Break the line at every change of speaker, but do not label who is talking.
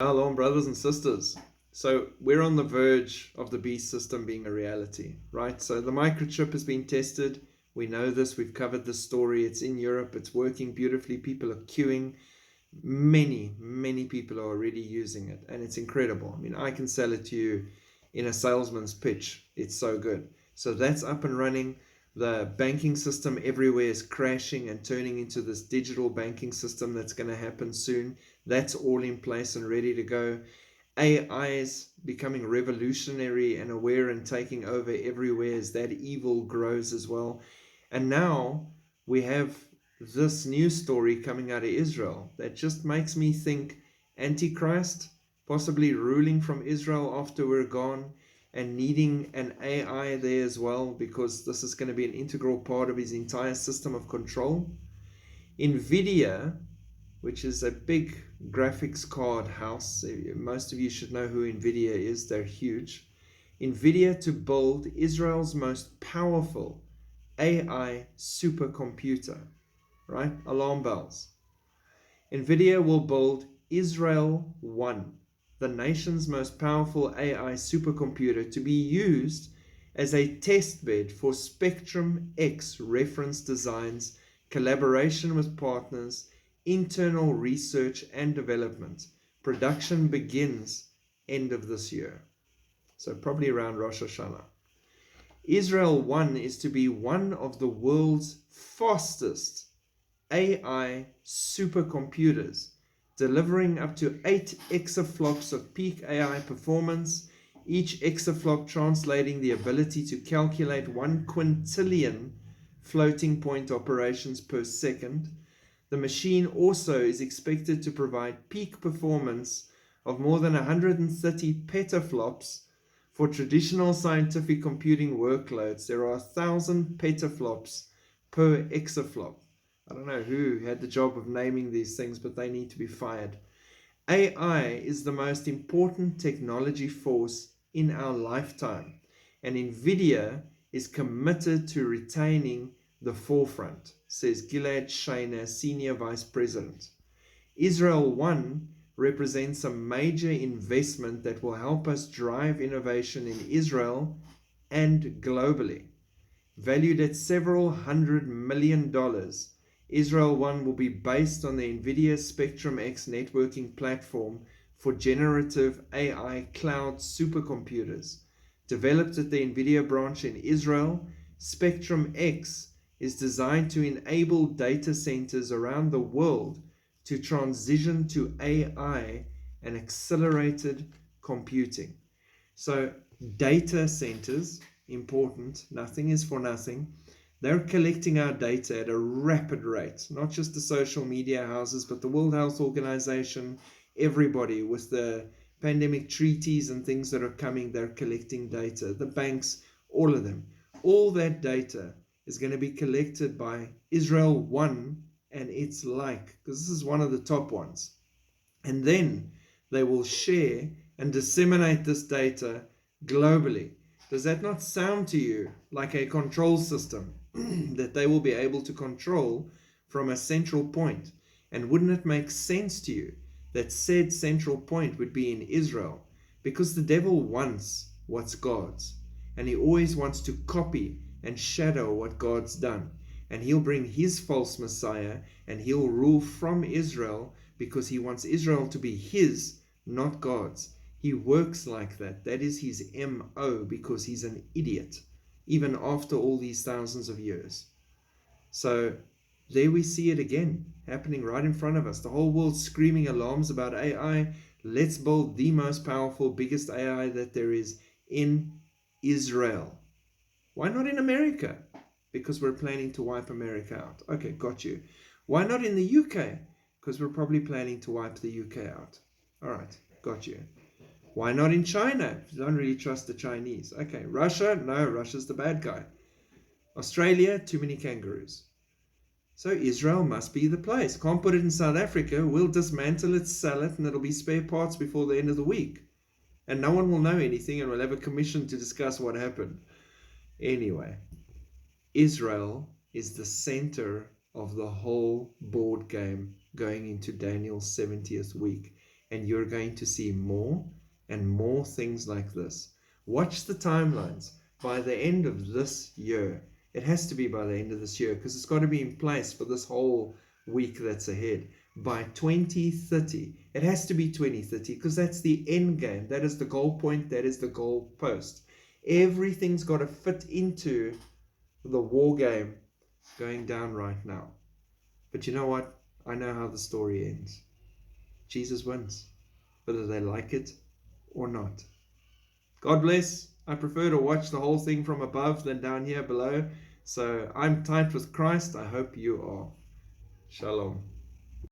Hello, brothers and sisters. So we're on the verge of the beast system being a reality, right? So the microchip has been tested. We know this. We've covered this story. It's in Europe. It's working beautifully. People are queuing. Many people are already using it, and it's incredible. I mean, I can sell it to you in a salesman's pitch. It's so good. So that's up and running. The banking system everywhere is crashing and turning into this digital banking system that's going to happen soon. That's all in place and ready to go. AI is becoming revolutionary and aware and taking over everywhere as that evil grows as well. And now we have this news story coming out of Israel that just makes me think Antichrist possibly ruling from Israel after we're gone and needing an AI there as well, because this is going to be an integral part of his entire system of control. Nvidia, which is a big graphics card house. Most of you should know who Nvidia is. They're huge. Nvidia to build Israel's most powerful AI supercomputer, right? Alarm bells. Nvidia will build Israel 1, the nation's most powerful AI supercomputer, to be used as a testbed for Spectrum X reference designs, collaboration with partners, internal research and development. Production begins end of this year. So probably around Rosh Hashanah. Israel 1 is to be one of the world's fastest AI supercomputers, delivering up to 8 exaflops of peak AI performance, each exaflop translating the ability to calculate 1 quintillion floating point operations per second. The machine also is expected to provide peak performance of more than 130 petaflops. For traditional scientific computing workloads, there are 1,000 petaflops per exaflop. I don't know who had the job of naming these things, but they need to be fired. AI is the most important technology force in our lifetime, and Nvidia is committed to retaining the forefront, says Gilad Shainer, Senior Vice President. Israel 1 represents a major investment that will help us drive innovation in Israel and globally. Valued at several $100 million, Israel 1 will be based on the Nvidia Spectrum X networking platform for generative AI cloud supercomputers. Developed at the Nvidia branch in Israel, Spectrum X is designed to enable data centers around the world to transition to AI and accelerated computing. So data centers, important, nothing is for nothing. They're collecting our data at a rapid rate, not just the social media houses, but the World Health Organization, everybody with the pandemic treaties and things that are coming, they're collecting data. The banks, all of them. All that data is going to be collected by Israel 1 and its like, because this is one of the top ones. And then they will share and disseminate this data globally. Does that not sound to you like a control system that they will be able to control from a central point? And wouldn't it make sense to you that said central point would be in Israel? Because the devil wants what's God's, and he always wants to copy and shadow what God's done. And he'll bring his false Messiah, and he'll rule from Israel because he wants Israel to be his, not God's. He works like that. That is his MO, because he's an idiot, even after all these thousands of years. So there we see it again, happening right in front of us. The whole world screaming alarms about AI. Let's build the most powerful, biggest AI that there is in Israel. Why not in America? Because we're planning to wipe America out. Okay, got you. Why not in the UK? Because we're probably planning to wipe the UK out. All right, got you. Why not in China? You don't really trust the Chinese. Okay, Russia? No, Russia's the bad guy. Australia? Too many kangaroos. So Israel must be the place. Can't put it in South Africa. We'll dismantle it, sell it, and it'll be spare parts before the end of the week. And no one will know anything, and we'll have a commission to discuss what happened. Anyway, Israel is the center of the whole board game going into Daniel's 70th week. And you're going to see more and more things like this. Watch the timelines. By the end of this year, it has to be by the end of this year because it's got to be in place for this whole week that's ahead. By 2030, it has to be 2030 because that's the end game. That is the goal point. That is the goal post. Everything's got to fit into the war game going down right now. But you know what? I know how the story ends. Jesus wins, whether they like it or not. God bless. I prefer to watch the whole thing from above than down here below. So I'm tight with Christ. I hope you are. Shalom.